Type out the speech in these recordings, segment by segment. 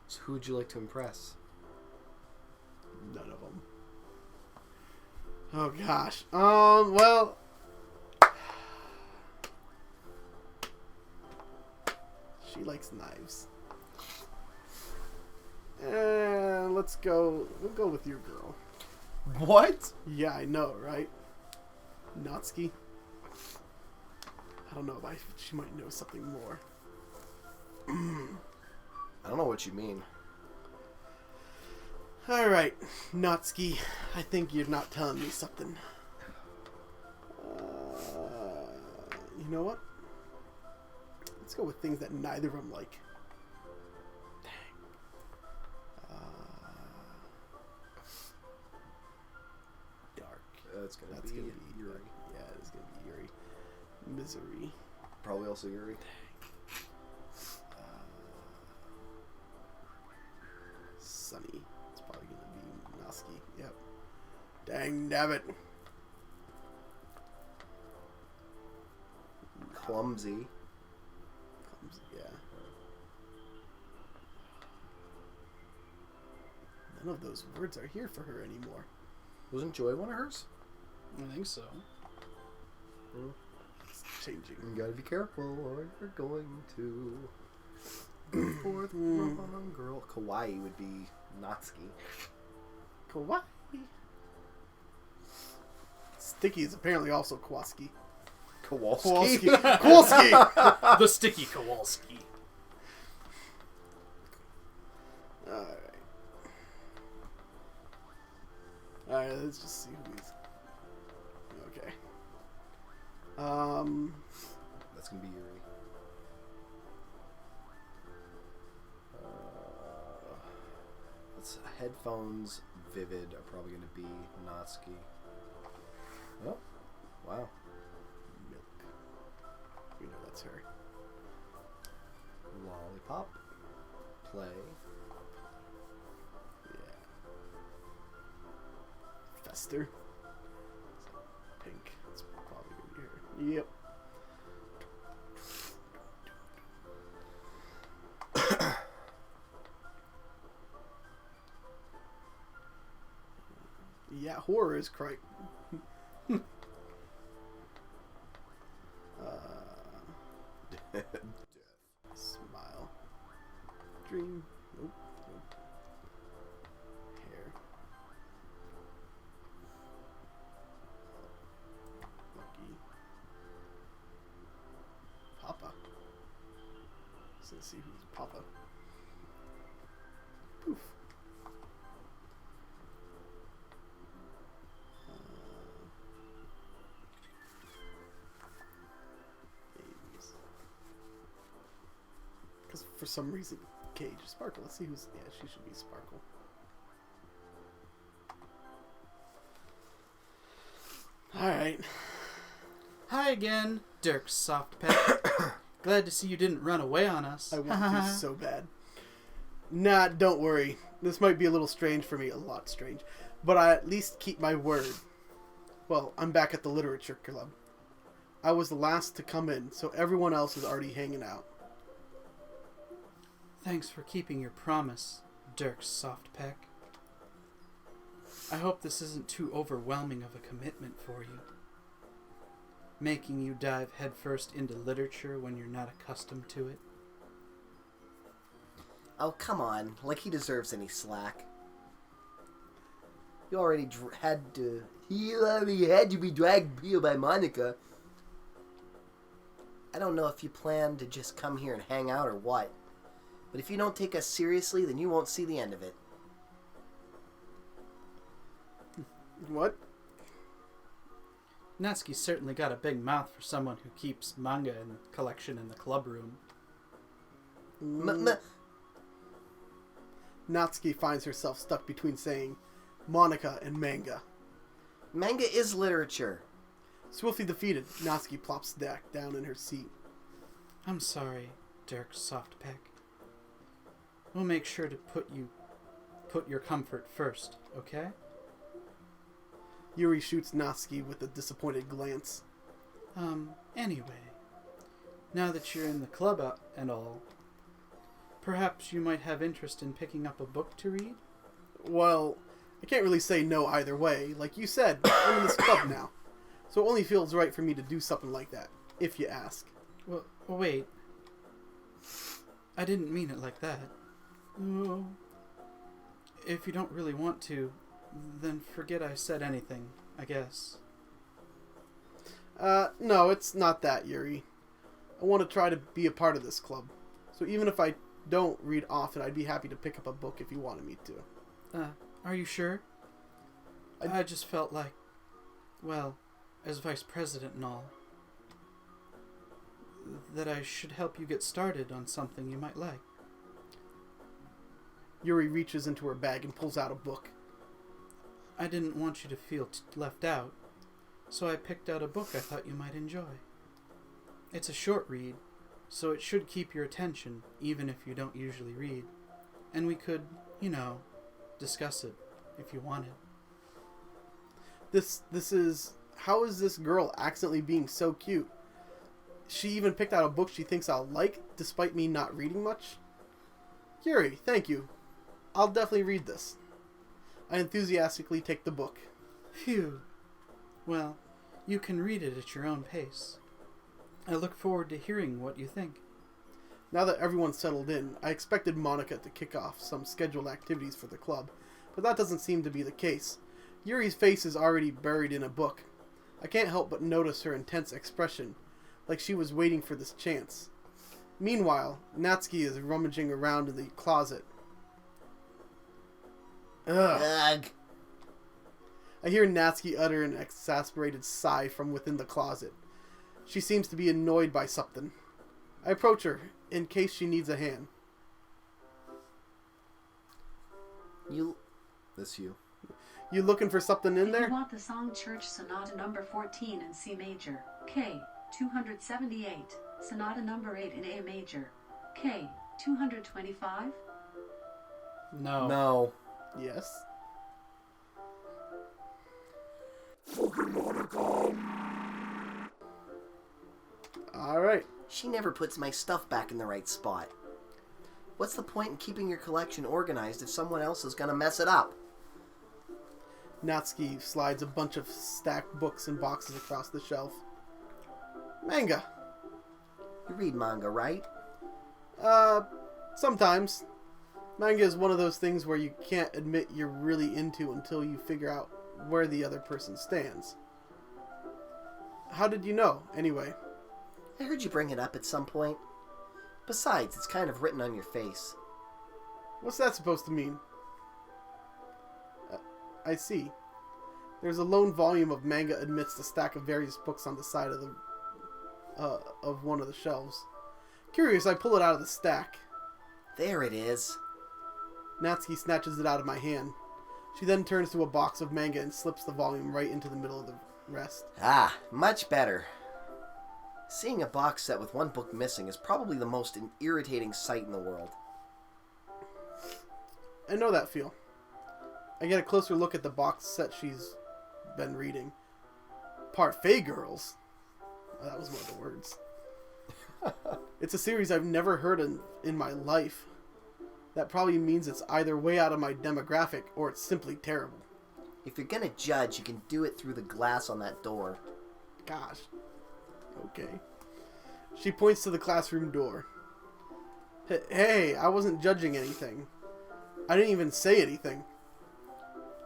So who would you like to impress? None of them. Oh gosh. Well, she likes knives. And let's go. We'll go with your girl. What? Yeah, I know, right? Natsuki. I don't know. She might know something more. I don't know what you mean. All right, Natsuki. I think you're not telling me something. You know what? Let's go with things that neither of them like. Dang. Dark. That's gonna be Yuri. Yeah, it's gonna be Yuri. Misery. Probably also Yuri. Sunny. It's probably gonna be Natsuki. Yep. Dang nabbit. Clumsy. Yeah. None of those words are here for her anymore. Wasn't Joy one of hers? I think so. It's changing. You gotta be careful or you're going to go for the wrong girl. Kawaii would be Natsuki. Kawaii. Sticky is apparently also Kowalski. Kowalski. Kowalski! The sticky Kowalski. Alright. Alright, let's just see who he's... Okay. That's gonna be Yuri. Let's headphones. Vivid are probably gonna be Natsuki. Oh, wow. Milk. We know that's her. Lollipop. Play. Yeah. Fester. Pink. It's probably gonna be her. Yep. Yeah, horror is quite. Smile. Dream. Nope. Nope. Hair. Lucky. Papa. Let's see who's Papa. Poof. Because for some reason, Cage is Sparkle. Let's see who's... Yeah, she should be Sparkle. Alright. Hi again, Dirk Softpet. Glad to see you didn't run away on us. I want to so bad. Nah, don't worry. This might be a little strange for me. A lot strange. But I at least keep my word. Well, I'm back at the Literature Club. I was the last to come in, so everyone else is already hanging out. Thanks for keeping your promise, Dirk Softpeck. I hope this isn't too overwhelming of a commitment for you. Making you dive headfirst into literature when you're not accustomed to it. Oh, come on. Like he deserves any slack. He already had to be dragged here by Monica. I don't know if you plan to just come here and hang out or what. But if you don't take us seriously, then you won't see the end of it. What? Natsuki's certainly got a big mouth for someone who keeps manga in collection in the club room. Natsuki finds herself stuck between saying Monica and manga. Manga is literature. Swiftly defeated, Natsuki plops back down in her seat. I'm sorry, Dirk Softpeck. We'll make sure to put your comfort first, okay? Yuri shoots Natsuki with a disappointed glance. Anyway, now that you're in the club and all, perhaps you might have interest in picking up a book to read? Well, I can't really say no either way. Like you said, I'm in this club now. So it only feels right for me to do something like that, if you ask. Well, wait. I didn't mean it like that. Oh. If you don't really want to, then forget I said anything, I guess. No, it's not that, Yuri. I want to try to be a part of this club. So even if I don't read often, I'd be happy to pick up a book if you wanted me to. Are you sure? I just felt like, well, as vice president and all, that I should help you get started on something you might like. Yuri reaches into her bag and pulls out a book. I didn't want you to feel left out, so I picked out a book I thought you might enjoy. It's a short read, so it should keep your attention, even if you don't usually read. And we could, discuss it, if you wanted. How is this girl accidentally being so cute? She even picked out a book she thinks I'll like, despite me not reading much? Yuri, thank you. I'll definitely read this. I enthusiastically take the book. Phew. Well, you can read it at your own pace. I look forward to hearing what you think. Now that everyone's settled in, I expected Monica to kick off some scheduled activities for the club, but that doesn't seem to be the case. Yuri's face is already buried in a book. I can't help but notice her intense expression, like she was waiting for this chance. Meanwhile, Natsuki is rummaging around in the closet. Ugh. I hear Natsuki utter an exasperated sigh from within the closet. She seems to be annoyed by something. I approach her, in case she needs a hand. You looking for something in there? You want the song Church Sonata number 14 in C major, K. 278, Sonata number 8 in A major, K. 225? No. Yes. Alright. She never puts my stuff back in the right spot. What's the point in keeping your collection organized if someone else is gonna mess it up? Natsuki slides a bunch of stacked books and boxes across the shelf. Manga. You read manga, right? Sometimes. Manga is one of those things where you can't admit you're really into until you figure out where the other person stands. How did you know, anyway? I heard you bring it up at some point. Besides, it's kind of written on your face. What's that supposed to mean? I see. There's a lone volume of manga amidst a stack of various books on the side of one of the shelves. Curious, I pull it out of the stack. There it is. Natsuki snatches it out of my hand. She then turns to a box of manga and slips the volume right into the middle of the rest. Ah, much better. Seeing a box set with one book missing is probably the most irritating sight in the world. I know that feel. I get a closer look at the box set she's been reading. Parfait Girls. Oh, that was one of the words. It's a series I've never heard in my life. That probably means it's either way out of my demographic or it's simply terrible. If you're gonna judge, you can do it through the glass on that door. Gosh. Okay. She points to the classroom door. Hey, I wasn't judging anything. I didn't even say anything.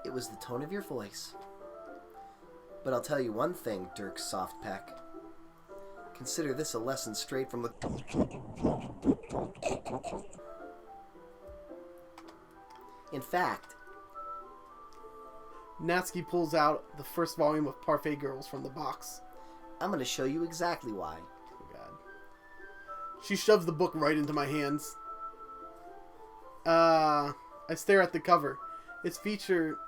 It was the tone of your voice. But I'll tell you one thing, Dirk Softpeck. Consider this a lesson straight from the... In fact... Natsuki pulls out the first volume of Parfait Girls from the box. I'm going to show you exactly why. Oh, God. She shoves the book right into my hands. I stare at the cover. Its feature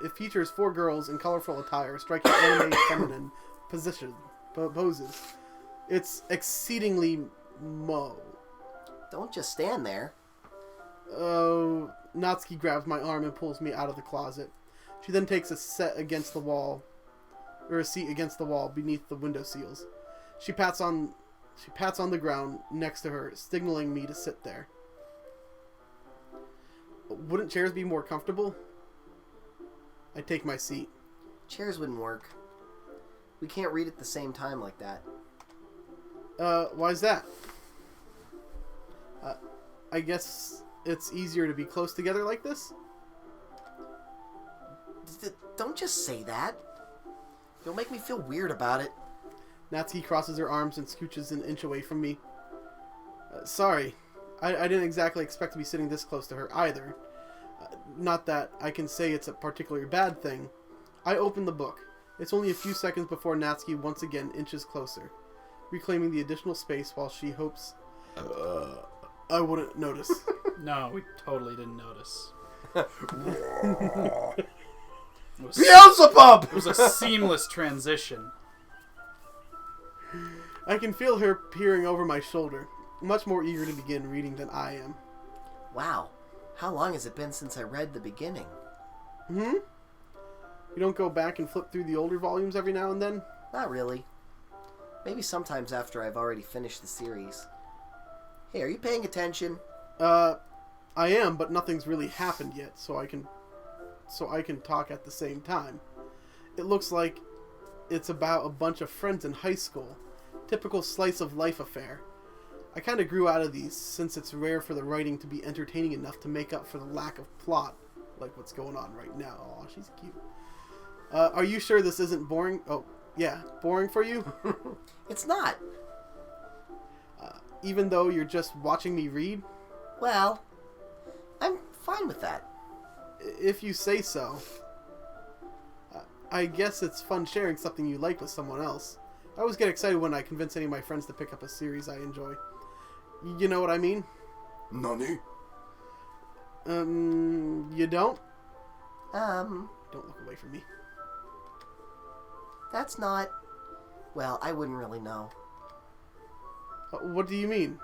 It features 4 girls in colorful attire striking anime feminine poses. It's exceedingly Don't just stand there. Natsuki grabs my arm and pulls me out of the closet. She then takes a seat against the wall beneath the window sills. She pats on the ground next to her, signaling me to sit there. Wouldn't chairs be more comfortable? I take my seat. Chairs wouldn't work. We can't read at the same time like that. Why's that? I guess it's easier to be close together like this? Don't just say that. You'll make me feel weird about it. Natsuki crosses her arms and scooches an inch away from me. Sorry. I didn't exactly expect to be sitting this close to her either. Not that I can say it's a particularly bad thing. I open the book. It's only a few seconds before Natsuki once again inches closer, reclaiming the additional space while she hopes I wouldn't notice. No, we totally didn't notice. Beelzebub! It was a seamless transition. I can feel her peering over my shoulder, much more eager to begin reading than I am. Wow. How long has it been since I read the beginning? You don't go back and flip through the older volumes every now and then? Not really. Maybe sometimes after I've already finished the series. Hey, are you paying attention? I am, but nothing's really happened yet, so I can talk at the same time. It looks like it's about a bunch of friends in high school. Typical slice of life affair. I kind of grew out of these, since it's rare for the writing to be entertaining enough to make up for the lack of plot, like what's going on right now. Aw, she's cute. Are you sure this isn't boring? Oh, yeah, boring for you? It's not. Even though you're just watching me read? Well, I'm fine with that. If you say so. I guess it's fun sharing something you like with someone else. I always get excited when I convince any of my friends to pick up a series I enjoy. You know what I mean? Nani? You don't? Don't look away from me. That's not... Well, I wouldn't really know. What do you mean?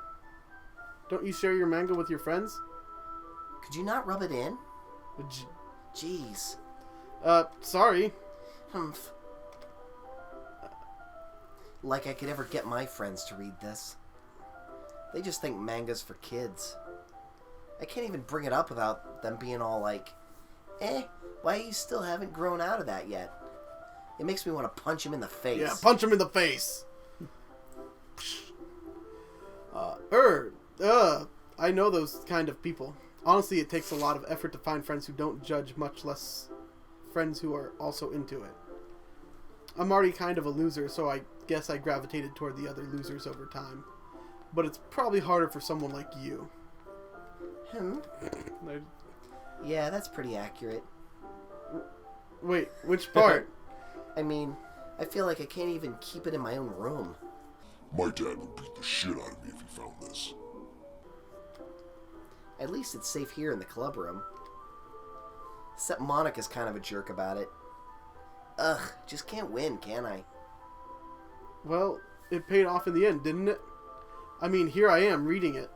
Don't you share your manga with your friends? Could you not rub it in? Jeez. Sorry. Humph. Like I could ever get my friends to read this. They just think manga's for kids. I can't even bring it up without them being all like, why you still haven't grown out of that yet? It makes me want to punch him in the face. Yeah, punch him in the face. I know those kind of people. Honestly, it takes a lot of effort to find friends who don't judge, much less friends who are also into it. I'm already kind of a loser, so I guess I gravitated toward the other losers over time. But it's probably harder for someone like you. Yeah, that's pretty accurate. Wait, which part? I mean, I feel like I can't even keep it in my own room. My dad would beat the shit out of me if he found this. At least it's safe here in the club room. Except Monica's kind of a jerk about it. Ugh, just can't win, can I? Well, it paid off in the end, didn't it? I mean, here I am, reading it.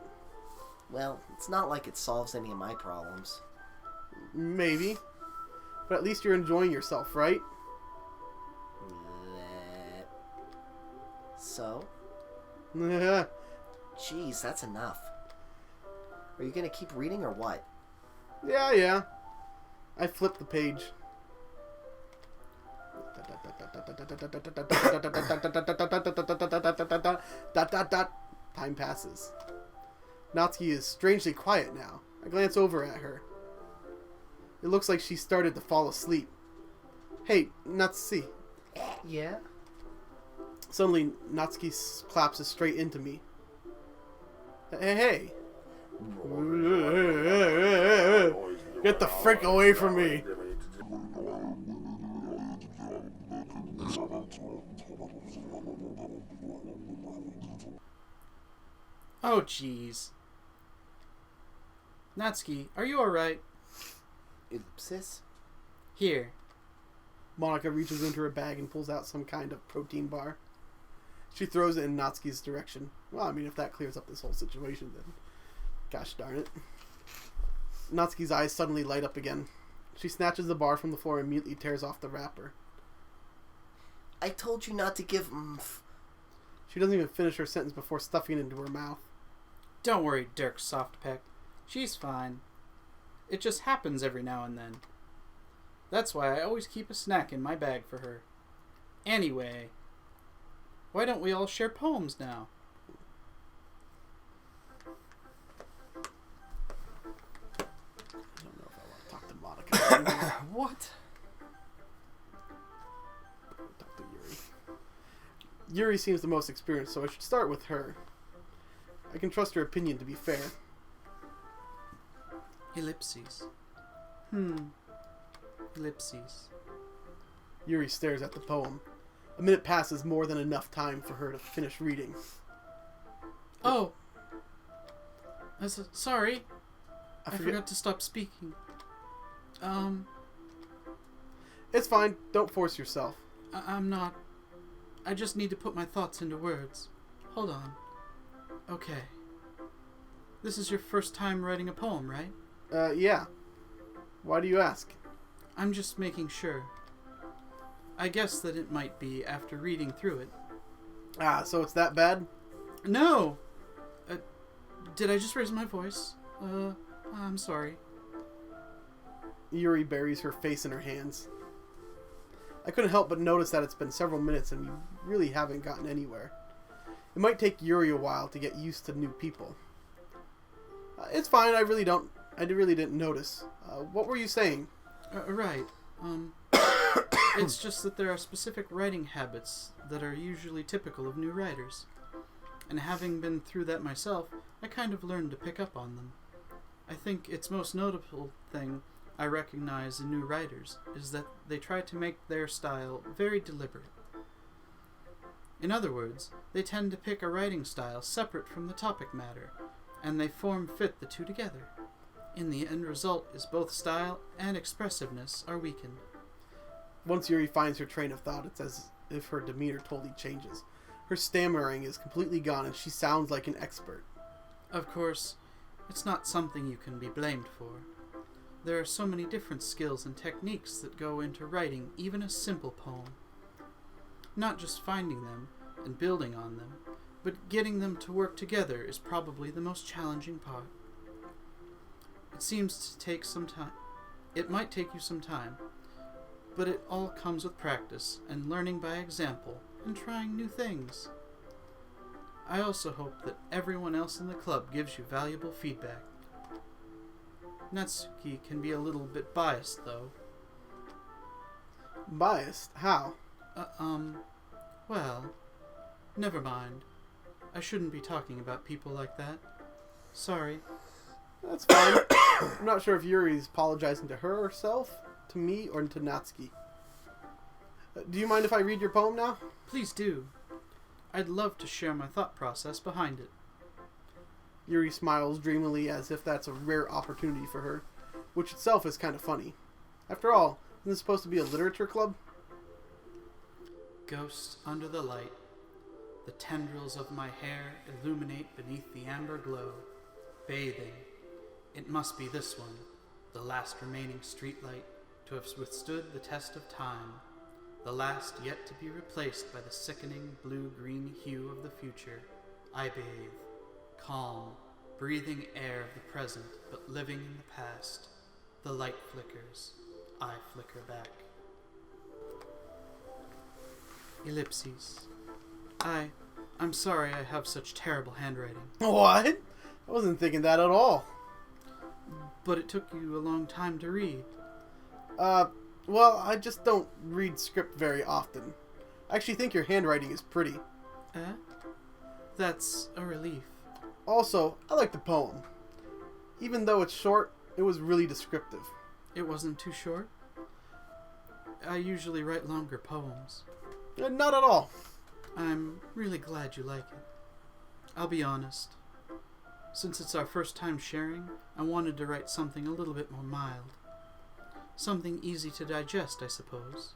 Well, it's not like it solves any of my problems. Maybe. But at least you're enjoying yourself, right? So? Yeah. Jeez, that's enough. Are you gonna keep reading or what? Yeah. I flipped the page. Time passes. Natsuki is strangely quiet now. I glance over at her. It looks like she started to fall asleep. Hey, Natsuki. Yeah? Suddenly, Natsuki collapses straight into me. Hey. Get the frick away from me. Oh, jeez. Natsuki, are you alright? Sis? Here. Monica reaches into her bag and pulls out some kind of protein bar. She throws it in Natsuki's direction. Well, I mean, if that clears up this whole situation, then gosh darn it. Natsuki's eyes suddenly light up again. She snatches the bar from the floor and immediately tears off the wrapper. I told you not to give... She doesn't even finish her sentence before stuffing it into her mouth. Don't worry, Dirk Softpeck. She's fine. It just happens every now and then. That's why I always keep a snack in my bag for her. Anyway, why don't we all share poems now? I don't know if I want to talk to Monica. What? Talk to Yuri. Yuri seems the most experienced, so I should start with her. I can trust her opinion to be fair. Ellipses. Ellipses. Yuri stares at the poem. A minute passes, more than enough time for her to finish reading. Oh! Sorry. I forget- forgot to stop speaking. It's fine. Don't force yourself. I'm not. I just need to put my thoughts into words. Hold on. Okay. This is your first time writing a poem, right? Yeah. Why do you ask? I'm just making sure. I guess that it might be after reading through it. Ah, so it's that bad? No! Did I just raise my voice? I'm sorry. Yuri buries her face in her hands. I couldn't help but notice that it's been several minutes and we really haven't gotten anywhere. It might take Yuri a while to get used to new people. It's fine, I really didn't notice. What were you saying? Right. It's just that there are specific writing habits that are usually typical of new writers. And having been through that myself, I kind of learned to pick up on them. I think its most notable thing I recognize in new writers is that they try to make their style very deliberate. In other words, they tend to pick a writing style separate from the topic matter, and they form-fit the two together. In the end result is both style and expressiveness are weakened. Once Yuri finds her train of thought, it's as if her demeanor totally changes. Her stammering is completely gone and she sounds like an expert. Of course, it's not something you can be blamed for. There are so many different skills and techniques that go into writing even a simple poem. Not just finding them and building on them, but getting them to work together is probably the most challenging part. It seems to take some time. It might take you some time, but it all comes with practice and learning by example and trying new things. I also hope that everyone else in the club gives you valuable feedback. Natsuki can be a little bit biased, though. Biased? How? Well, never mind. I shouldn't be talking about people like that. Sorry. That's fine. I'm not sure if Yuri's apologizing to herself, to me, or to Natsuki. Do you mind if I read your poem now? Please do. I'd love to share my thought process behind it. Yuri smiles dreamily as if that's a rare opportunity for her, which itself is kind of funny. After all, isn't this supposed to be a literature club? Ghosts under the light. The tendrils of my hair illuminate beneath the amber glow. Bathing. It must be this one, the last remaining streetlight to have withstood the test of time, the last yet to be replaced by the sickening blue-green hue of the future. I bathe, calm, breathing air of the present, but living in the past. The light flickers, I flicker back. Ellipses. I'm sorry I have such terrible handwriting. What? I wasn't thinking that at all. But it took you a long time to read. Well, I just don't read script very often. I actually think your handwriting is pretty. That's a relief. Also, I like the poem. Even though it's short, it was really descriptive. It wasn't too short? I usually write longer poems. Not at all. I'm really glad you like it. I'll be honest. Since it's our first time sharing, I wanted to write something a little bit more mild. Something easy to digest, I suppose.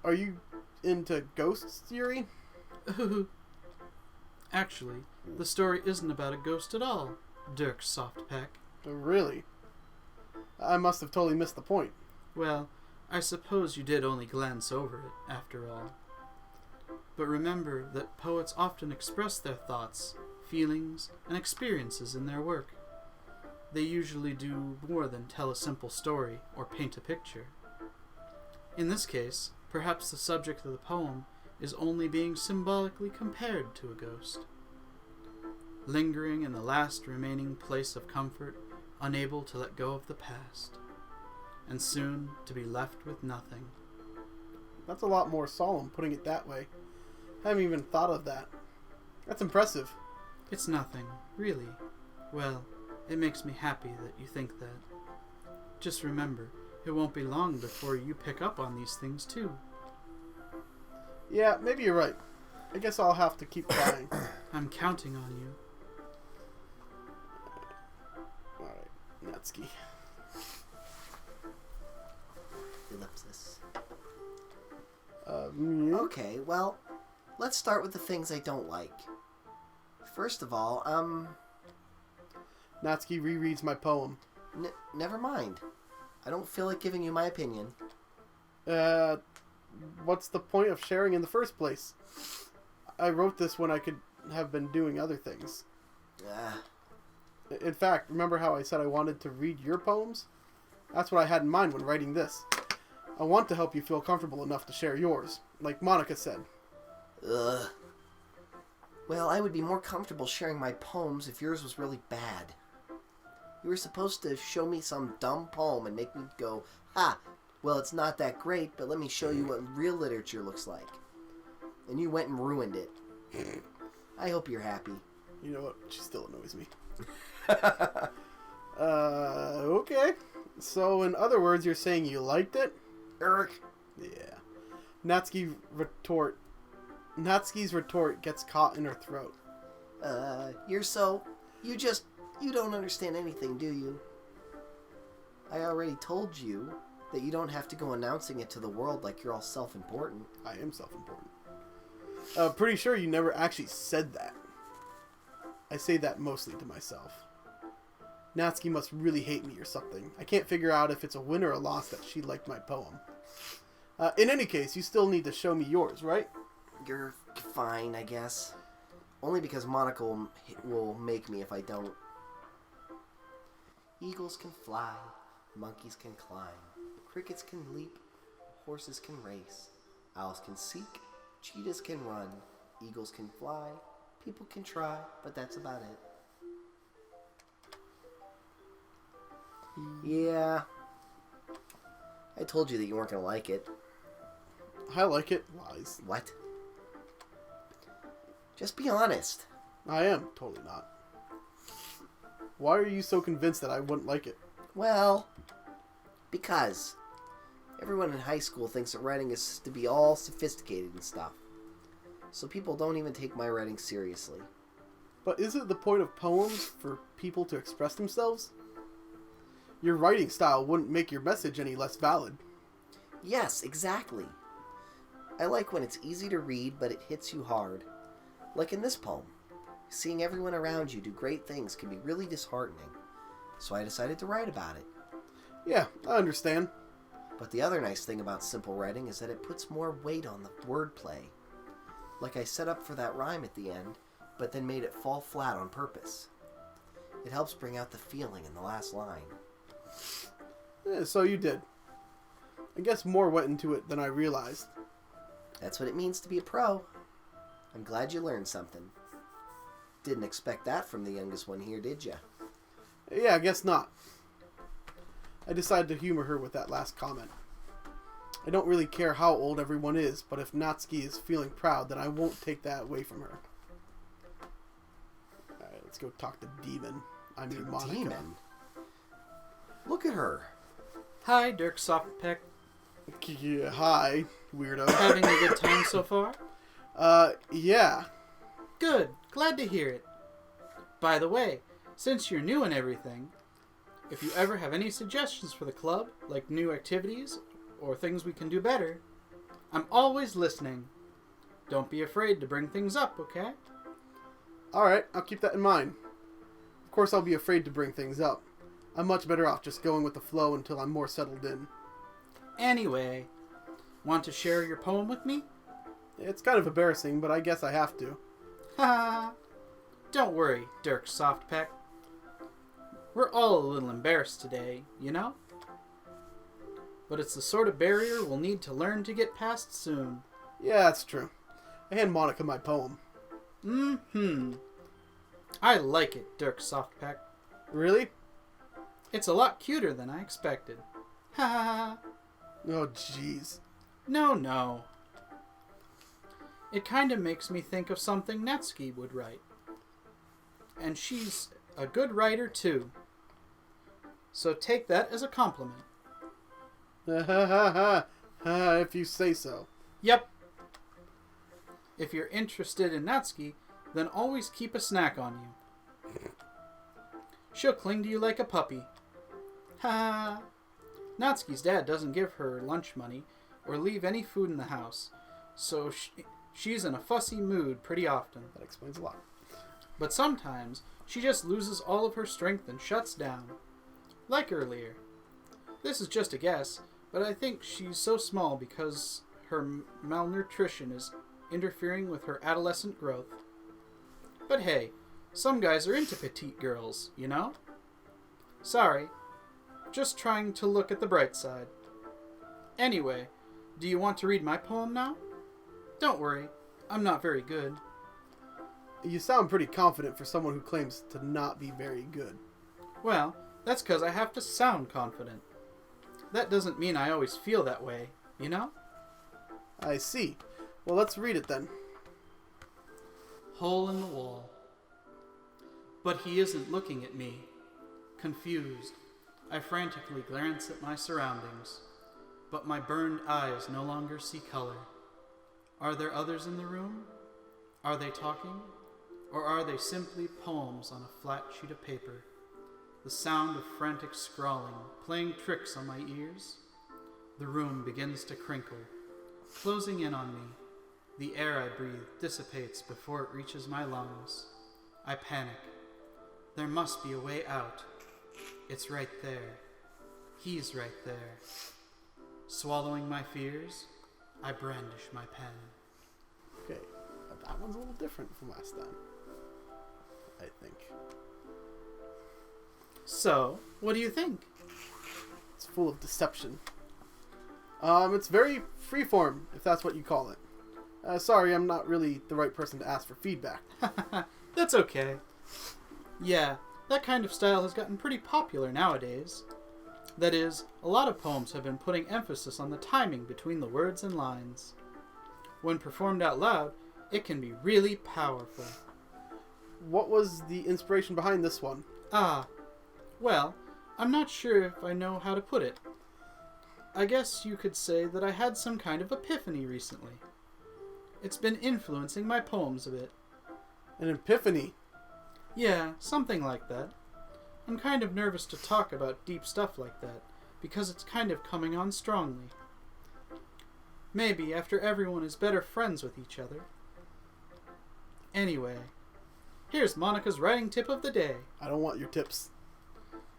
Are you into ghosts, Yuri? Actually, the story isn't about a ghost at all, Dirk Softpeck. Really? I must have totally missed the point. Well, I suppose you did only glance over it, after all. But remember that poets often express their thoughts, feelings, and experiences in their work. They usually do more than tell a simple story or paint a picture. In this case, perhaps the subject of the poem is only being symbolically compared to a ghost. Lingering in the last remaining place of comfort, unable to let go of the past, and soon to be left with nothing. That's a lot more solemn, putting it that way. I haven't even thought of that. That's impressive. It's nothing, really. Well, it makes me happy that you think that. Just remember, it won't be long before you pick up on these things too. Yeah, maybe you're right. I guess I'll have to keep trying. I'm counting on you. Alright, Natsuki. Ellipsis. Yeah. Okay, well, let's start with the things I don't like. First of all, Natsuki rereads my poem. never mind. I don't feel like giving you my opinion. What's the point of sharing in the first place? I wrote this when I could have been doing other things. In fact, remember how I said I wanted to read your poems? That's what I had in mind when writing this. I want to help you feel comfortable enough to share yours, like Monica said. Ugh. Well, I would be more comfortable sharing my poems if yours was really bad. You were supposed to show me some dumb poem and make me go, ha, well, it's not that great, but let me show you what real literature looks like. And you went and ruined it. I hope you're happy. You know what? She still annoys me. Okay. So, in other words, you're saying you liked it? Eric. Yeah. Natsuki's retort gets caught in her throat. You don't understand anything, do you? I already told you that you don't have to go announcing it to the world like you're all self-important. I am self-important. Pretty sure you never actually said that. I say that mostly to myself. Natsuki must really hate me or something. I can't figure out if it's a win or a loss that she liked my poem. In any case, you still need to show me yours, right? You're fine, I guess. Only because Monica will make me if I don't. Eagles can fly, monkeys can climb, crickets can leap, horses can race, owls can seek, cheetahs can run, eagles can fly, people can try, but that's about it. Yeah. I told you that you weren't going to like it. I like it. Lies. What? Just be honest. I am totally not. Why are you so convinced that I wouldn't like it? Well, because everyone in high school thinks that writing is to be all sophisticated and stuff. So people don't even take my writing seriously. But is it the point of poems for people to express themselves? Your writing style wouldn't make your message any less valid. Yes, exactly. I like when it's easy to read, but it hits you hard. Like in this poem. Seeing everyone around you do great things can be really disheartening. So I decided to write about it. Yeah, I understand. But the other nice thing about simple writing is that it puts more weight on the wordplay. Like I set up for that rhyme at the end, but then made it fall flat on purpose. It helps bring out the feeling in the last line. Yeah, so you did. I guess more went into it than I realized. That's what it means to be a pro. I'm glad you learned something. Didn't expect that from the youngest one here, did ya? Yeah, I guess not. I decided to humor her with that last comment. I don't really care how old everyone is, but if Natsuki is feeling proud, then I won't take that away from her. Alright, let's go talk to Demon. I mean Monica. Demon? Look at her. Hi, Dirk Softpeck. Yeah, hi, weirdo. Having a good time so far? Yeah. Good. Glad to hear it. By the way, since you're new and everything, If you ever have any suggestions for the club, like new activities or things we can do better, I'm always listening. Don't be afraid to bring things up, okay? Alright, I'll keep that in mind. Of course I'll be afraid to bring things up. I'm much better off just going with the flow until I'm more settled in. Anyway, want to share your poem with me? It's kind of embarrassing, but I guess I have to. Ha! Don't worry, Dirk Softpeck. We're all a little embarrassed today, you know? But it's the sort of barrier we'll need to learn to get past soon. Yeah, that's true. I hand Monica my poem. Mm-hmm. I like it, Dirk Softpeck. Really? It's a lot cuter than I expected. Ha ha ha. Oh, jeez. No. It kind of makes me think of something Netsky would write. And she's a good writer, too. So take that as a compliment. Ha ha ha, if you say so. Yep. If you're interested in Natsuki, then always keep a snack on you. She'll cling to you like a puppy. Ha! Natsuki's dad doesn't give her lunch money or leave any food in the house, so she's in a fussy mood pretty often. That explains a lot. But sometimes she just loses all of her strength and shuts down. Like earlier. This is just a guess, but I think she's so small because her malnutrition is interfering with her adolescent growth. But hey, some guys are into petite girls, you know? Sorry, just trying to look at the bright side. Anyway, do you want to read my poem now? Don't worry, I'm not very good. You sound pretty confident for someone who claims to not be very good. Well, that's because I have to sound confident. That doesn't mean I always feel that way, you know? I see. Well, let's read it then. Hole in the wall. But he isn't looking at me. Confused, I frantically glance at my surroundings, but my burned eyes no longer see color. Are there others in the room? Are they talking? Or are they simply poems on a flat sheet of paper? The sound of frantic scrawling, playing tricks on my ears? The room begins to crinkle, closing in on me. The air I breathe dissipates before it reaches my lungs. I panic. There must be a way out. It's right there. He's right there. Swallowing my fears, I brandish my pen. Okay, that one's a little different from last time, I think. So, what do you think? It's full of deception. It's very freeform, if that's what you call it. Sorry, I'm not really the right person to ask for feedback. That's okay. Yeah, that kind of style has gotten pretty popular nowadays. That is, a lot of poems have been putting emphasis on the timing between the words and lines. When performed out loud, it can be really powerful. What was the inspiration behind this one? Well, I'm not sure if I know how to put it. I guess you could say that I had some kind of epiphany recently. It's been influencing my poems a bit. An epiphany? Yeah, something like that. I'm kind of nervous to talk about deep stuff like that, because it's kind of coming on strongly. Maybe after everyone is better friends with each other. Anyway, here's Monica's writing tip of the day. I don't want your tips.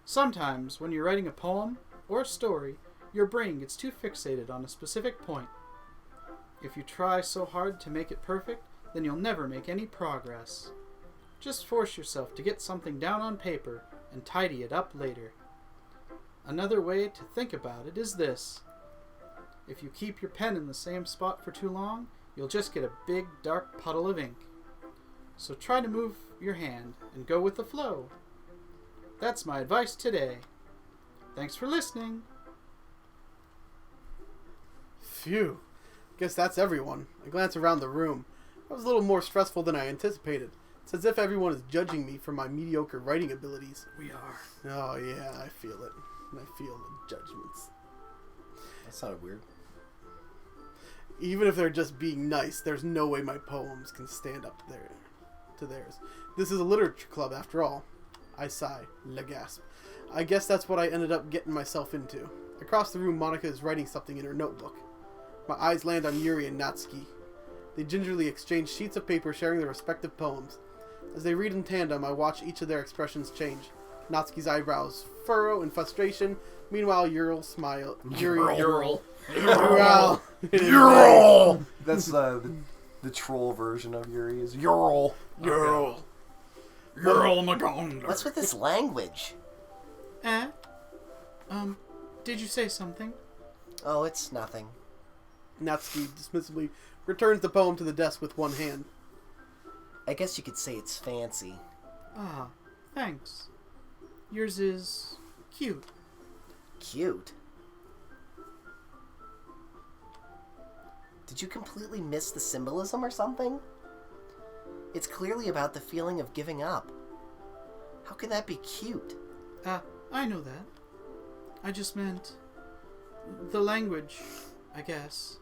Sometimes, when you're writing a poem or a story, your brain gets too fixated on a specific point. If you try so hard to make it perfect, then you'll never make any progress. Just force yourself to get something down on paper and tidy it up later. Another way to think about it is this. If you keep your pen in the same spot for too long, you'll just get a big dark puddle of ink. So try to move your hand and go with the flow. That's my advice today. Thanks for listening. Phew. Guess that's everyone. I glance around the room. That was a little more stressful than I anticipated. It's as if everyone is judging me for my mediocre writing abilities. We are. Oh yeah, I feel it. And I feel the judgments. That sounded weird. Even if they're just being nice, there's no way my poems can stand up there to theirs. This is a literature club after all. I sigh. Le gasp. I guess that's what I ended up getting myself into. Across the room, Monica is writing something in her notebook. My eyes land on Yuri and Natsuki. They gingerly exchange sheets of paper sharing their respective poems. As they read in tandem, I watch each of their expressions change. Natsuki's eyebrows furrow in frustration. Meanwhile, Ural smile. Ural. Ural. That's the troll version of Yuri is Ural. Ural McGonagall. What's with this language? Did you say something? Oh, it's nothing. Natsuki dismissively returns the poem to the desk with one hand. I guess you could say it's fancy. Ah, thanks. Yours is cute. Cute? Did you completely miss the symbolism or something? It's clearly about the feeling of giving up. How could that be cute? I know that. I just meant the language, I guess.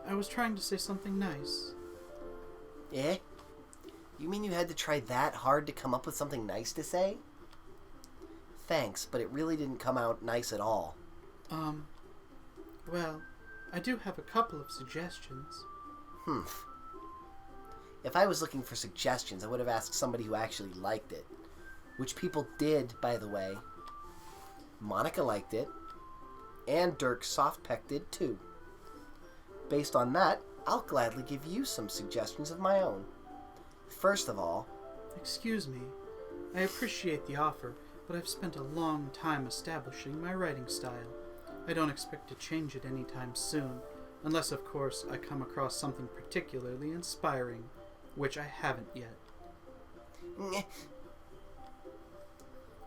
I was trying to say something nice. Eh? You mean you had to try that hard to come up with something nice to say? Thanks, but it really didn't come out nice at all. Well, I do have a couple of suggestions. If I was looking for suggestions, I would have asked somebody who actually liked it. Which people did, by the way. Monica liked it. And Dirk Softpeck did too. Based on that, I'll gladly give you some suggestions of my own. First of all... Excuse me. I appreciate the offer, but I've spent a long time establishing my writing style. I don't expect to change it anytime soon, unless, of course, I come across something particularly inspiring, which I haven't yet.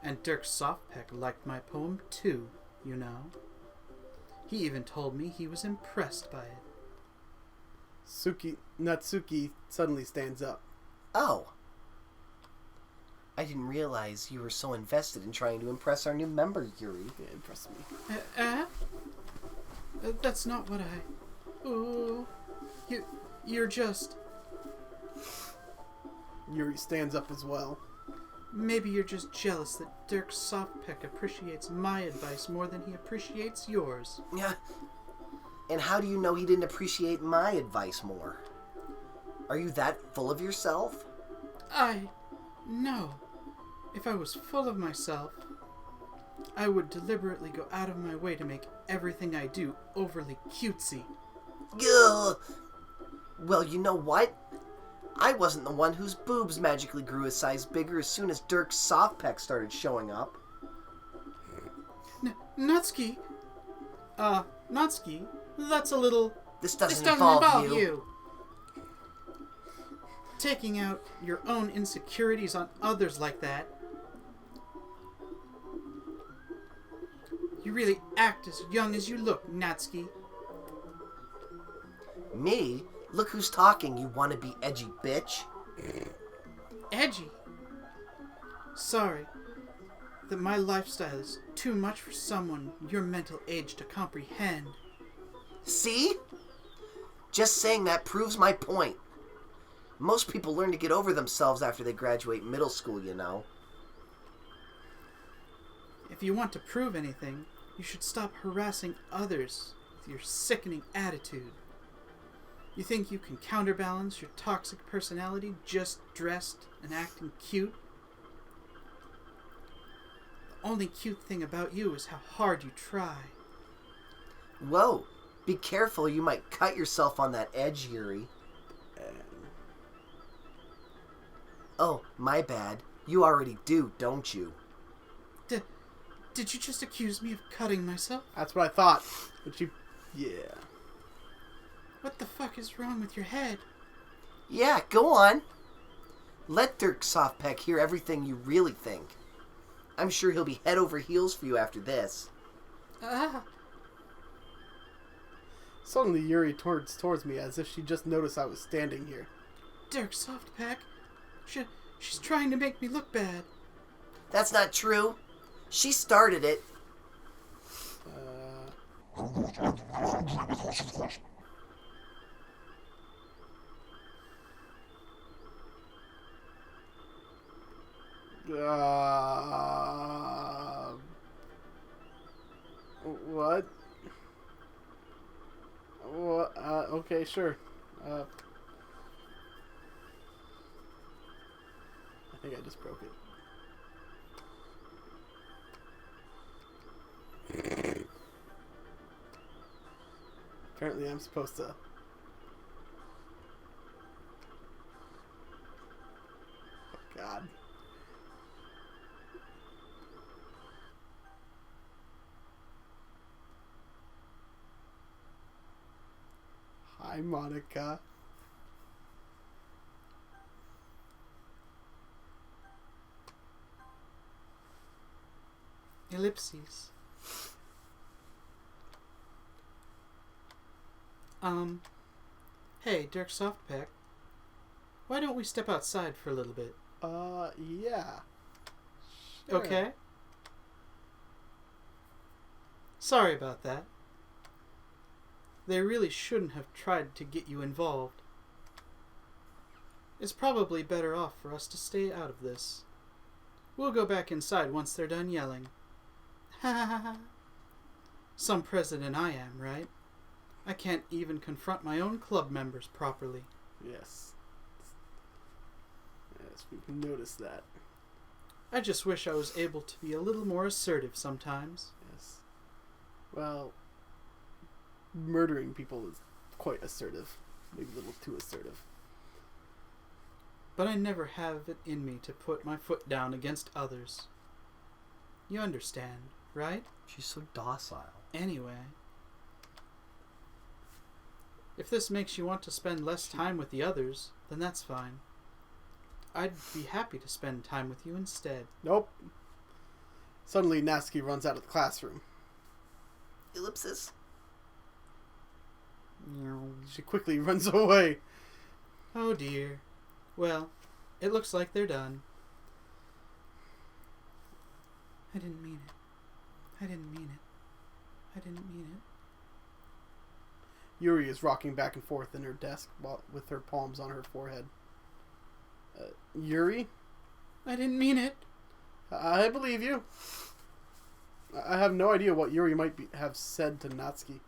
And Dirk Softpeck liked my poem too, you know. He even told me he was impressed by it. Natsuki suddenly stands up. Oh. I didn't realize you were so invested in trying to impress our new member, Yuri. Yeah, impress me. That's not what I... Oh, you're just... Yuri stands up as well. Maybe you're just jealous that Dirk Softpeck appreciates my advice more than he appreciates yours. Yeah. And how do you know he didn't appreciate my advice more? Are you that full of yourself? No. If I was full of myself, I would deliberately go out of my way to make everything I do overly cutesy. Ugh. Well, you know what? I wasn't the one whose boobs magically grew a size bigger as soon as Dirk Softpeck started showing up. Natsuki, that's a little... This doesn't involve you. Taking out your own insecurities on others like that. You really act as young as you look, Natsuki. Me? Look who's talking, you wannabe edgy bitch. Edgy? Sorry that my lifestyle is too much for someone your mental age to comprehend. See? Just saying that proves my point. Most people learn to get over themselves after they graduate middle school, you know. If you want to prove anything, you should stop harassing others with your sickening attitude. You think you can counterbalance your toxic personality just dressed and acting cute? The only cute thing about you is how hard you try. Whoa, be careful, you might cut yourself on that edge, Yuri. Oh, my bad. You already do, don't you? Did you just accuse me of cutting myself? That's what I thought. But yeah. What the fuck is wrong with your head? Yeah, go on. Let Dirk Softpeck hear everything you really think. I'm sure he'll be head over heels for you after this. Suddenly Yuri towards me as if she just noticed I was standing here. Dirk Softpeck? She's trying to make me look bad. That's not true. She started it. Okay, sure. I think I just broke it. Apparently I'm supposed to... Oh, God. Hi, Monica. Ellipses. Hey, Dirk Softpack. Why don't we step outside for a little bit? Yeah. Sure. Okay? Sorry about that. They really shouldn't have tried to get you involved. It's probably better off for us to stay out of this. We'll go back inside once they're done yelling. Ha ha ha ha. Some president I am, right? I can't even confront my own club members properly. Yes. Yes, we can notice that. I just wish I was able to be a little more assertive sometimes. Yes. Well, murdering people is quite assertive. Maybe a little too assertive. But I never have it in me to put my foot down against others. You understand, right? She's so docile. Anyway, if this makes you want to spend less time with the others, then that's fine. I'd be happy to spend time with you instead. Nope. Suddenly, Natsuki runs out of the classroom. Ellipsis. She quickly runs away. Oh dear. Well, it looks like they're done. I didn't mean it. I didn't mean it. I didn't mean it. Yuri is rocking back and forth in her desk with her palms on her forehead. Yuri? I didn't mean it. I believe you. I have no idea what Yuri might have said to Natsuki.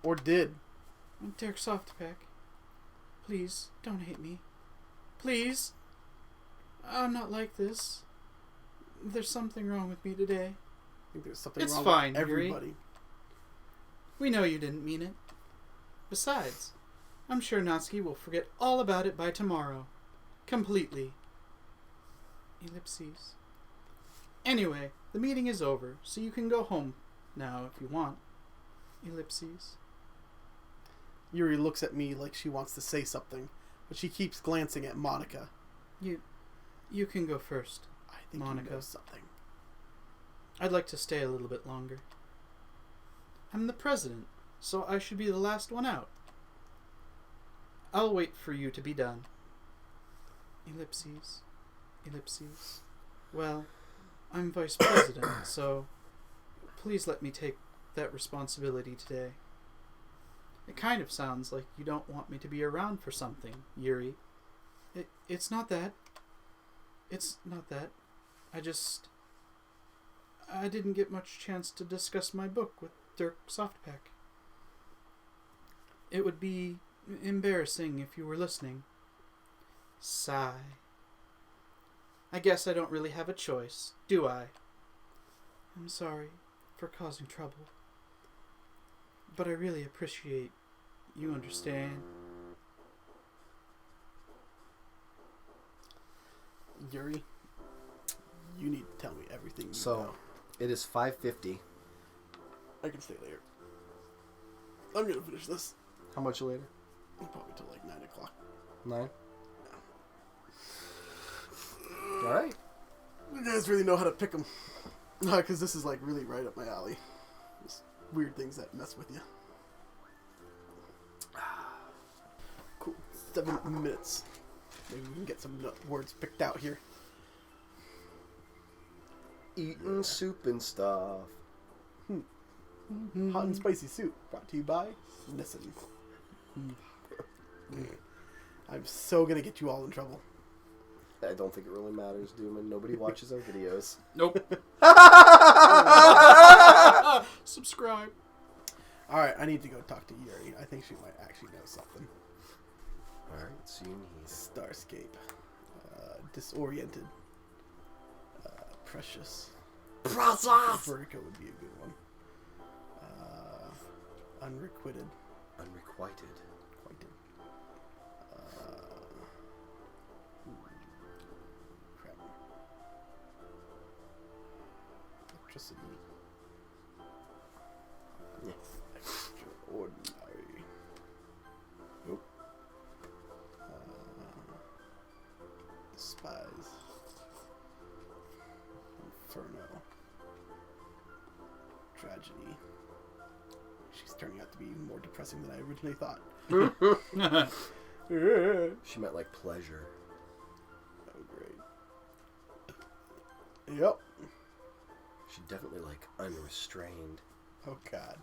Or did. Dirk Softpack, please don't hate me. Please. I'm not like this. There's something wrong with me today. I think there's something It's wrong fine, with everybody. Yuri. We know you didn't mean it. Besides, I'm sure Natsuki will forget all about it by tomorrow. Completely. Ellipses. Anyway, the meeting is over, so you can go home now if you want. Ellipses. Yuri looks at me like she wants to say something, but she keeps glancing at Monica. You can go first. I think Monica. you know something. I'd like to stay a little bit longer. I'm the president, so I should be the last one out. I'll wait for you to be done. Ellipses. Ellipses. Well, I'm vice president, so please let me take that responsibility today. It kind of sounds like you don't want me to be around for something, Yuri. It's not that. It's not that. I didn't get much chance to discuss my book with Dirk Softpack. It would be embarrassing if you were listening. Sigh. I guess I don't really have a choice, do I? I'm sorry for causing trouble. But I really appreciate you understand. Yuri, you need to tell me everything you So, know. it is 5:50. I can stay later. I'm gonna finish this. How much later? Probably till like 9 o'clock. 9? Alright. You guys really know how to pick them. Because this is like really right up my alley. Just weird things that mess with you. Cool. 7 minutes. Maybe we can get some words picked out here. Eating soup and stuff. Hot and spicy soup. Brought to you by Nissen. I'm so gonna get you all in trouble. I don't think it really matters, Newman. Nobody watches our videos. Nope. Subscribe. Alright, I need to go talk to Yuri. I think she might actually know something. Alright, so you need... Starscape. Disoriented. Precious. Precious! Vertigo would be a good one. Unrequited. Unrequited. Quieted. Crap. Electricity. Yeah. Extraordinary. Nope. Despise. Inferno. Tragedy. She's turning out to be even more depressing than I originally thought. She meant like pleasure. Oh, great. Yep. She definitely like unrestrained. Oh, God.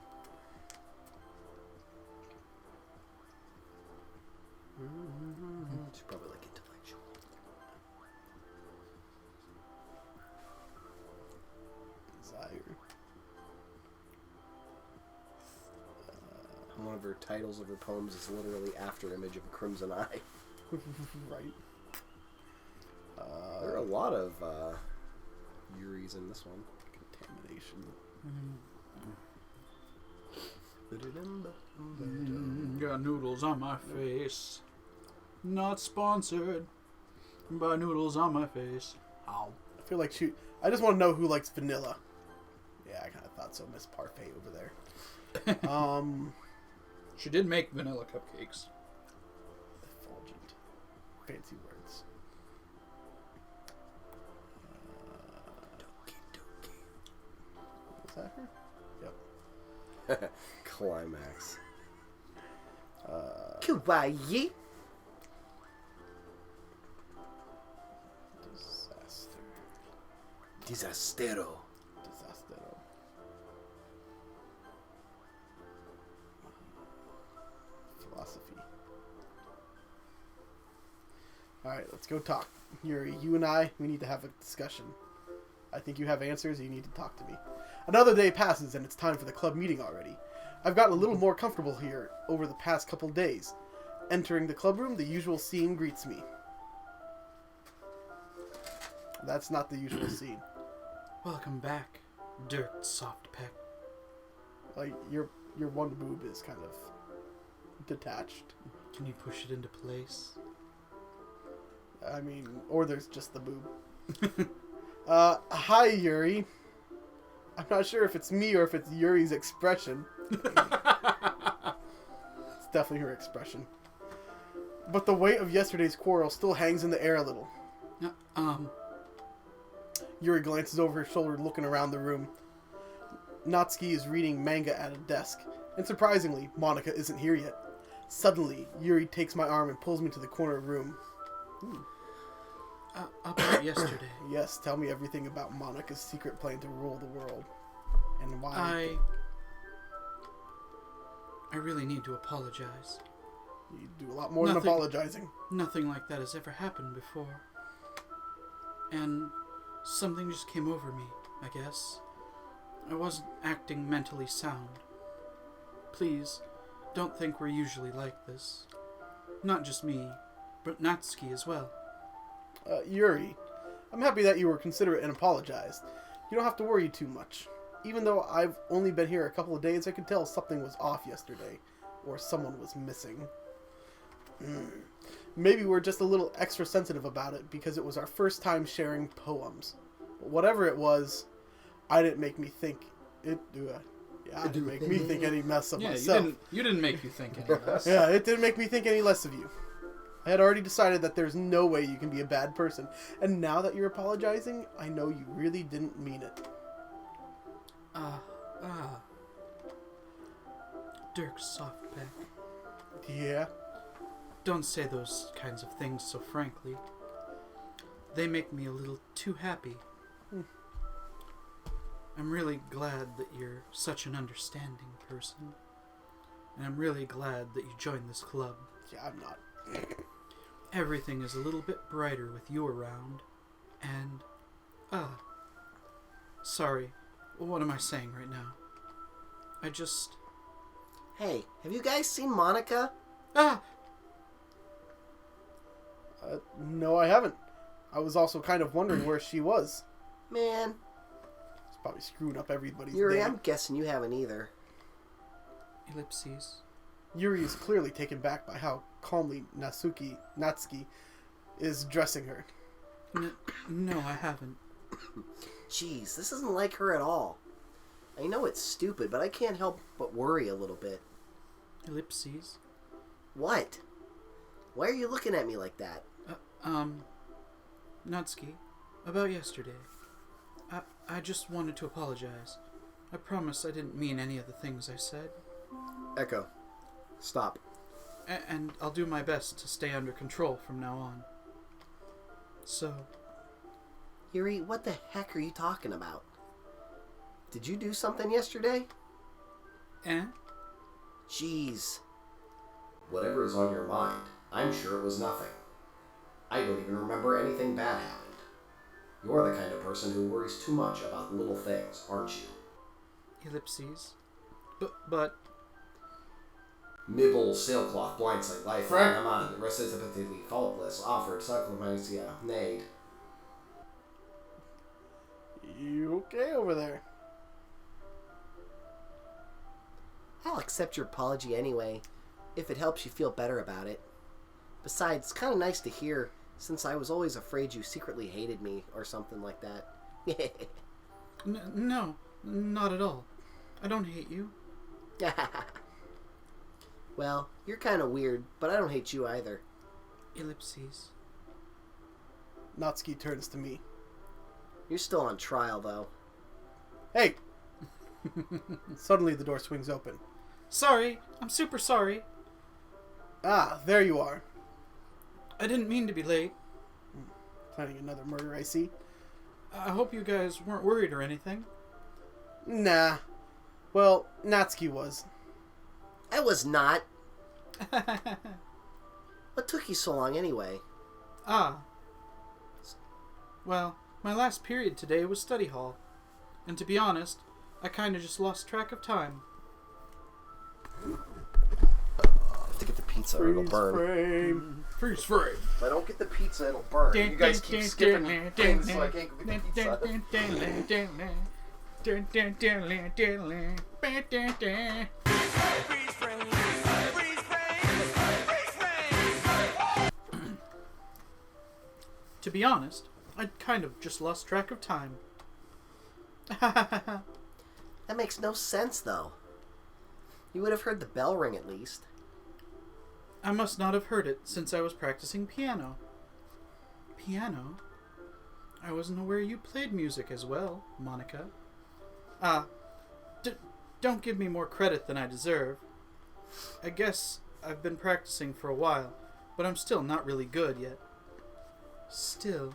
She's probably like intellectual. Desire. One of her titles of her poems is literally after image of a crimson eye. Right. There are a lot of Yuris in this one. Contamination. Got noodles on my face. Not sponsored by noodles on my face. Ow. I feel like she... I just want to know who likes vanilla. Yeah, I kind of thought so. Miss Parfait over there. She did make vanilla cupcakes. Effulgent. Fancy words. Doki Doki. Was that her? Yep. Climax. Kawaii. Disaster. Disastero. Disastero. Philosophy. Alright, let's go talk. Yuri, you and I, we need to have a discussion. I think you have answers, you need to talk to me. Another day passes and it's time for the club meeting already. I've gotten a little more comfortable here over the past couple days. Entering the club room, the usual scene greets me. That's not the usual scene. Welcome back, Dirk Softpeck. Like, your one boob is kind of detached. Can you push it into place? I mean, or there's just the boob. Hi, Yuri. I'm not sure if it's me or if it's Yuri's expression. It's definitely her expression. But the weight of yesterday's quarrel still hangs in the air a little. Yuri glances over her shoulder, looking around the room. Natsuki is reading manga at a desk, and surprisingly, Monica isn't here yet. Suddenly, Yuri takes my arm and pulls me to the corner of the room. About yesterday. Yes, tell me everything about Monica's secret plan to rule the world. And why... I really need to apologize. You do a lot more than apologizing. Nothing like that has ever happened before. And something just came over me, I guess. I wasn't acting mentally sound. Please, don't think we're usually like this. Not just me, but Natsuki as well. Yuri, I'm happy that you were considerate and apologized. You don't have to worry too much. Even though I've only been here a couple of days, I could tell something was off yesterday. Or someone was missing. Maybe we're just a little extra sensitive about it because it was our first time sharing poems. But whatever it was, I didn't make me think it. I didn't make me think any less of myself. You didn't make you think any less. Yeah, it didn't make me think any less of you. I had already decided that there's no way you can be a bad person, and now that you're apologizing, I know you really didn't mean it. Dirk Softpeck. Yeah? Don't say those kinds of things so frankly. They make me a little too happy. I'm really glad that you're such an understanding person. And I'm really glad that you joined this club. Yeah, I'm not. Everything is a little bit brighter with you around. And... sorry. What am I saying right now? I just... Hey, have you guys seen Monica? Ah! No, I haven't. I was also kind of wondering where she was. Man, It's probably screwing up everybody's Yuri, day. I'm guessing you haven't either. Ellipses. Yuri is clearly taken back by how calmly Natsuki is dressing her. No, I haven't. Jeez, this isn't like her at all. I know it's stupid, but I can't help but worry a little bit. Ellipses. What? Why are you looking at me like that? Natsuki, about yesterday. I just wanted to apologize. I promise I didn't mean any of the things I said. Echo, stop. And I'll do my best to stay under control from now on. So, Yuri, what the heck are you talking about? Did you do something yesterday? Jeez. Whatever is on your mind, I'm sure it was nothing. I don't even remember anything bad happened. You're the kind of person who worries too much about little things, aren't you? Ellipses. But Mibble, sailcloth, blindside, life, Frank? Aman, recitatively, faultless, offered, cyclomancia, nade. You okay over there? I'll accept your apology anyway, if it helps you feel better about it. Besides, it's kind of nice to hear, since I was always afraid you secretly hated me, or something like that. no, not at all. I don't hate you. Well, you're kind of weird, but I don't hate you either. Ellipses. Natsuki turns to me. You're still on trial, though. Hey! Suddenly the door swings open. Sorry, I'm super sorry. Ah, there you are. I didn't mean to be late. Planning another murder, I see. I hope you guys weren't worried or anything. Nah. Well, Natsuki was. I was not. What took you so long anyway? Well, my last period today was study hall. And to be honest, I kinda just lost track of time. I have to get the pizza or it'll burn. Frame. Freeze frame. If I don't get the pizza, it'll burn. You guys keep skipping things so I can't go get the pizza. To be honest, I kind of just lost track of time. That makes no sense, though. You would have heard the bell ring at least. I must not have heard it since I was practicing piano. Piano? I wasn't aware you played music as well, Monica. Don't give me more credit than I deserve. I guess I've been practicing for a while, but I'm still not really good yet. Still,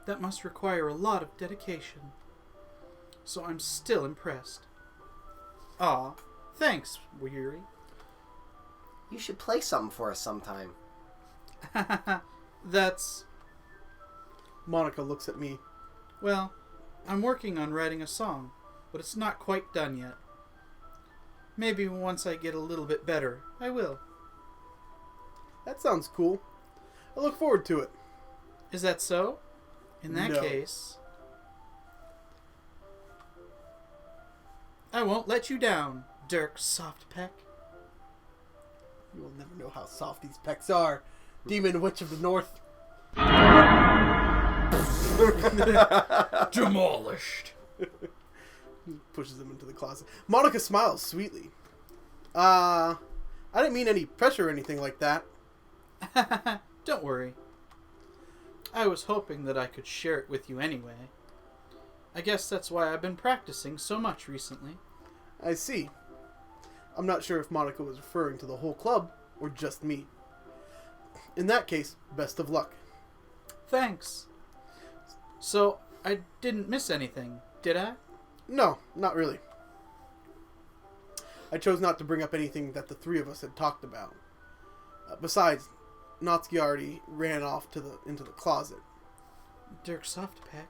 that must require a lot of dedication. So I'm still impressed. Aw, thanks, Yuri. You should play something for us sometime. That's... Monica looks at me. Well, I'm working on writing a song, but it's not quite done yet. Maybe once I get a little bit better, I will. That sounds cool. I look forward to it. Is that so? In that No. case... I won't let you down, Dirk Softpeck. You will never know how soft these pecs are. Demon Witch of the North. Demolished. Pushes them into the closet. Monica smiles sweetly. I didn't mean any pressure or anything like that. Don't worry. I was hoping that I could share it with you anyway. I guess that's why I've been practicing so much recently. I see. I'm not sure if Monica was referring to the whole club or just me. In that case, best of luck. Thanks. So, I didn't miss anything, did I? No, not really. I chose not to bring up anything that the three of us had talked about. Besides, Natsuki already ran off into the closet. Dirk Softpeck,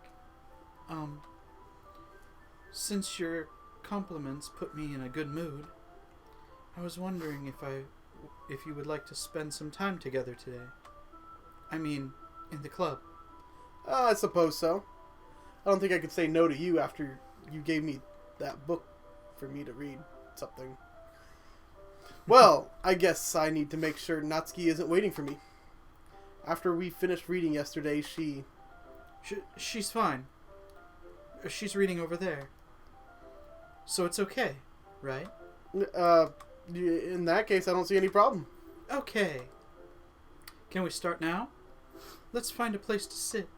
since your compliments put me in a good mood, I was wondering if you would like to spend some time together today. I mean, in the club. I suppose so. I don't think I could say no to you after you gave me that book for me to read something. Well, I guess I need to make sure Natsuki isn't waiting for me. After we finished reading yesterday, She's fine. She's reading over there. So it's okay, right? In that case, I don't see any problem. Okay. Can we start now? Let's find a place to sit.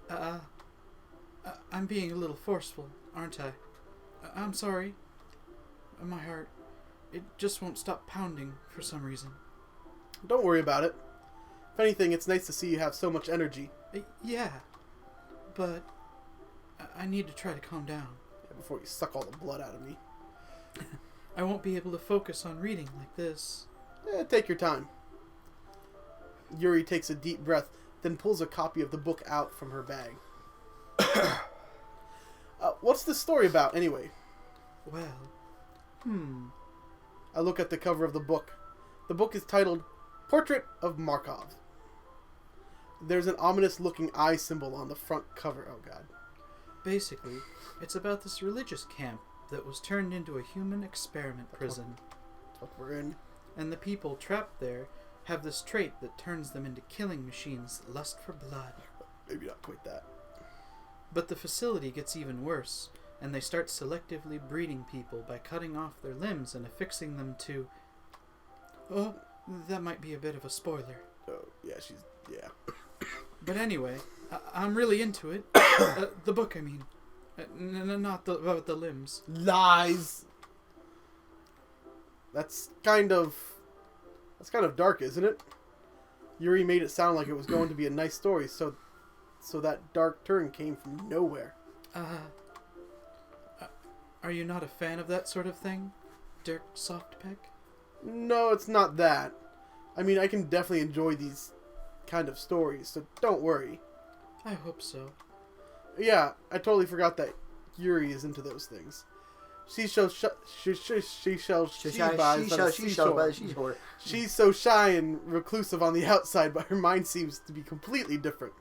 I'm being a little forceful, aren't I? I'm sorry. My heart, it just won't stop pounding for some reason. Don't worry about it. If anything, it's nice to see you have so much energy. Yeah, but I need to try to calm down. Before you suck all the blood out of me. I won't be able to focus on reading like this. Take your time. Yuri takes a deep breath, then pulls a copy of the book out from her bag. What's the story about, anyway? Well, I look at the cover of the book. The book is titled Portrait of Markov. There's an ominous-looking eye symbol on the front cover. Oh, God. Basically, it's about this religious camp that was turned into a human experiment prison. That's what we're in. And the people trapped there have this trait that turns them into killing machines that lust for blood. Maybe not quite that. But the facility gets even worse, and they start selectively breeding people by cutting off their limbs and affixing them to... Oh, that might be a bit of a spoiler. Oh, yeah, yeah. But anyway, I'm really into it. The book, I mean. Not about the limbs. Lies! That's kind of dark, isn't it? Yuri made it sound like it was going to be a nice story, so that dark turn came from nowhere. Are you not a fan of that sort of thing, Dirk Softpeck? No, it's not that. I mean, I can definitely enjoy these kind of stories, so don't worry. I hope so. Yeah, I totally forgot that Yuri is into those things. She's so shy by the seashore. She's so shy and reclusive on the outside, but her mind seems to be completely different.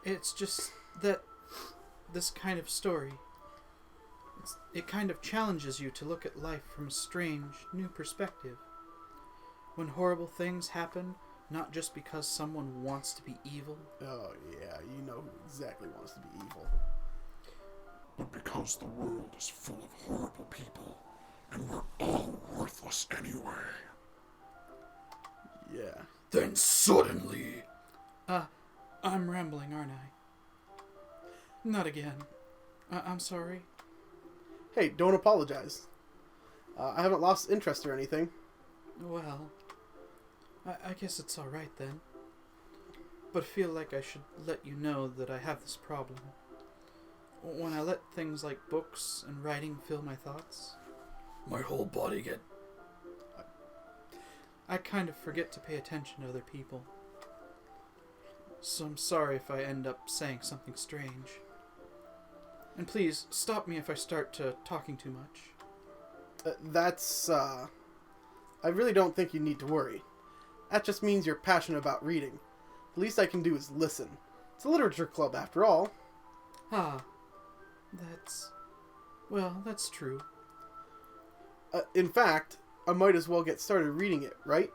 It's just that this kind of story, it kind of challenges you to look at life from a strange, new perspective. When horrible things happen, not just because someone wants to be evil. Oh, yeah, you know who exactly wants to be evil. But because the world is full of horrible people, and we're all worthless anyway. Yeah. Then suddenly... I'm rambling, aren't I? Not again. I'm sorry. Hey, don't apologize. I haven't lost interest or anything. Well, I guess it's alright then. But I feel like I should let you know that I have this problem. When I let things like books and writing fill my thoughts, my whole body get... I kind of forget to pay attention to other people. So I'm sorry if I end up saying something strange. And please, stop me if I start talking too much. I really don't think you need to worry. That just means you're passionate about reading. The least I can do is listen. It's a literature club, after all. That's true. In fact, I might as well get started reading it, right?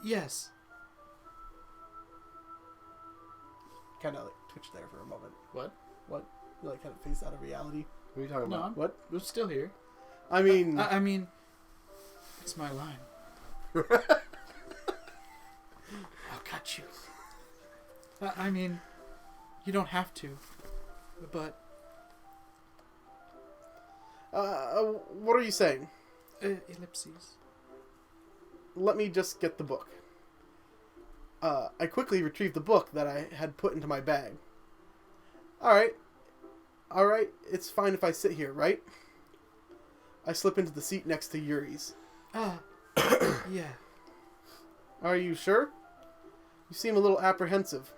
Yes. Kind of twitch there for a moment. What? You kind of face out of reality. What are you talking about? What? We're still here. I mean... I mean, it's my line. I'll cut you. I mean, you don't have to, but... what are you saying? Ellipses. Let me just get the book. I quickly retrieved the book that I had put into my bag. Alright, it's fine if I sit here, right? I slip into the seat next to Yuri's. Yeah. Are you sure? You seem a little apprehensive.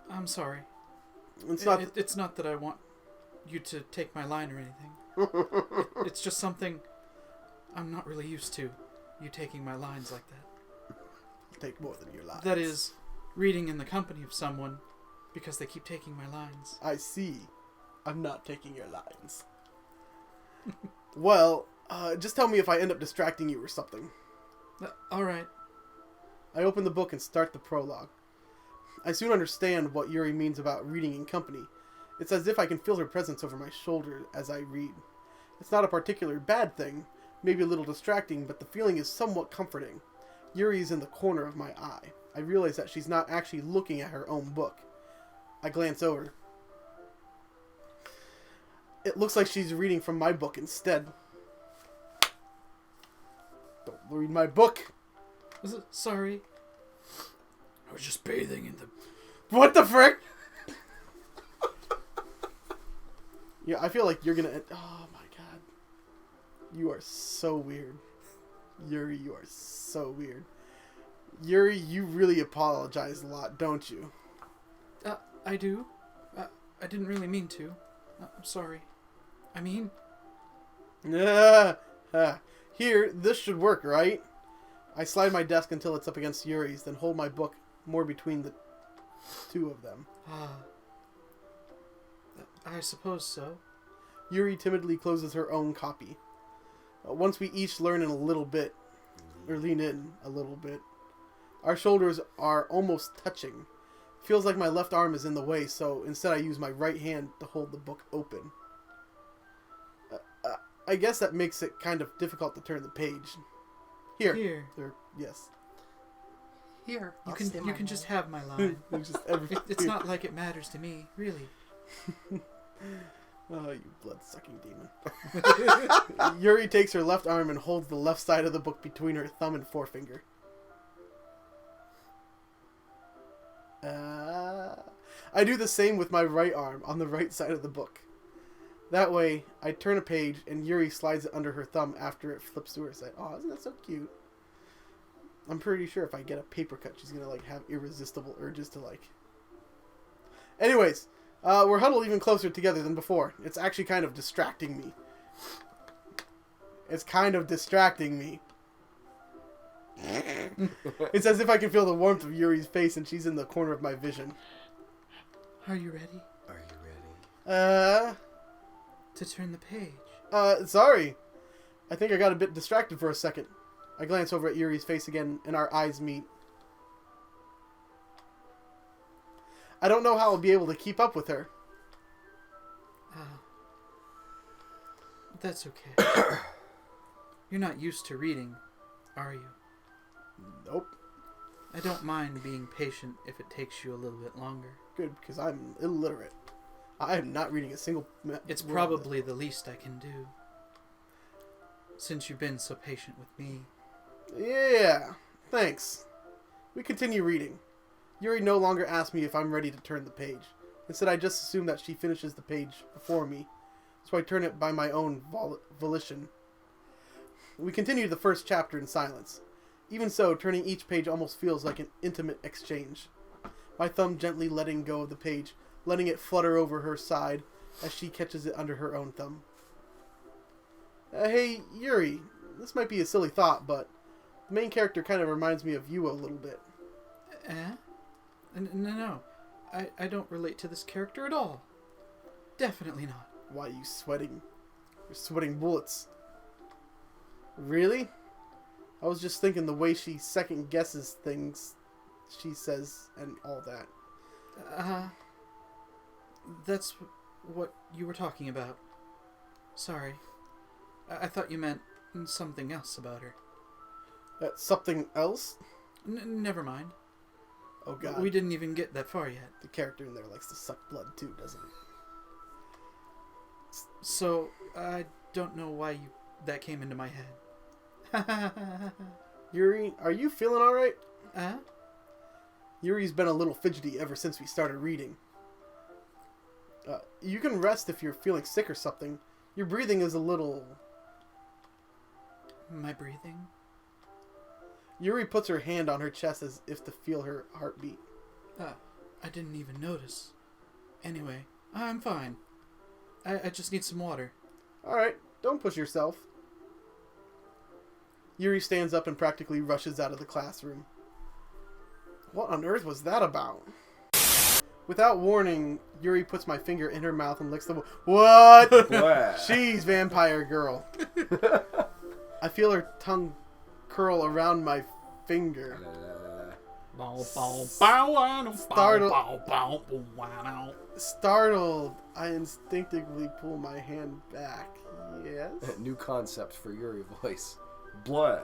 I'm sorry. It's not that I want you to take my line or anything. It's just something I'm not really used to you taking my lines like that. Take more than your lines. That is, reading in the company of someone because they keep taking my lines. I see. I'm not taking your lines. Well, just tell me if I end up distracting you or something. Alright. I open the book and start the prologue. I soon understand what Yuri means about reading in company. It's as if I can feel her presence over my shoulder as I read. It's not a particularly bad thing, maybe a little distracting, but the feeling is somewhat comforting. Yuri is in the corner of my eye. I realize that she's not actually looking at her own book. I glance over. It looks like she's reading from my book instead. Don't read my book! Sorry. I was just bathing in the... What the frick? Yeah, I feel like you're gonna... Oh my god. You are so weird. Yuri, you are so weird. Yuri, you really apologize a lot, don't you? I do. I didn't really mean to. I'm sorry. I mean... Here, this should work, right? I slide my desk until it's up against Yuri's, then hold my book more between the two of them. I suppose so. Yuri timidly closes her own copy. Once we each learn in a little bit, or lean in a little bit, our shoulders are almost touching. Feels like my left arm is in the way, so instead I use my right hand to hold the book open. I guess that makes it kind of difficult to turn the page. Here. Yes. Here, You can just have my line. It's not like it matters to me, really. Oh, you blood-sucking demon. Yuri takes her left arm and holds the left side of the book between her thumb and forefinger. I do the same with my right arm on the right side of the book. That way, I turn a page and Yuri slides it under her thumb after it flips to her side. Oh, isn't that so cute? I'm pretty sure if I get a paper cut, she's gonna have irresistible urges to Anyways, we're huddled even closer together than before. It's actually kind of distracting me. It's as if I can feel the warmth of Yuri's face and she's in the corner of my vision. Are you ready? To turn the page. Sorry. I think I got a bit distracted for a second. I glance over at Yuri's face again, and our eyes meet. I don't know how I'll be able to keep up with her. That's okay. You're not used to reading, are you? Nope. I don't mind being patient if it takes you a little bit longer. Good, because I'm illiterate. I am not reading a single... It's probably the least I can do. Since you've been so patient with me. Yeah, thanks. We continue reading. Yuri no longer asks me if I'm ready to turn the page. Instead, I just assume that she finishes the page before me, so I turn it by my own volition. We continue the first chapter in silence. Even so, turning each page almost feels like an intimate exchange. My thumb gently letting go of the page, letting it flutter over her side as she catches it under her own thumb. Hey, Yuri, this might be a silly thought, but the main character kind of reminds me of you a little bit. No. I don't relate to this character at all. Definitely not. Why are you sweating? You're sweating bullets. Really? I was just thinking the way she second guesses things she says and all that. That's what you were talking about. Sorry. I thought you meant something else about her. Something else? Never mind. Oh god. We didn't even get that far yet. The character in there likes to suck blood too, doesn't he? So, I don't know why that came into my head. Yuri, are you feeling alright? Huh? Yuri's been a little fidgety ever since we started reading. You can rest if you're feeling sick or something. Your breathing is a little... My breathing? Yuri puts her hand on her chest as if to feel her heartbeat. I didn't even notice. Anyway, I'm fine. I just need some water. Alright, don't push yourself. Yuri stands up and practically rushes out of the classroom. What on earth was that about? Without warning, Yuri puts my finger in her mouth and licks the... What? She's vampire girl. I feel her tongue curl around my finger. Startled, I instinctively pull my hand back. Yes? New concept for Yuri voice. Blood.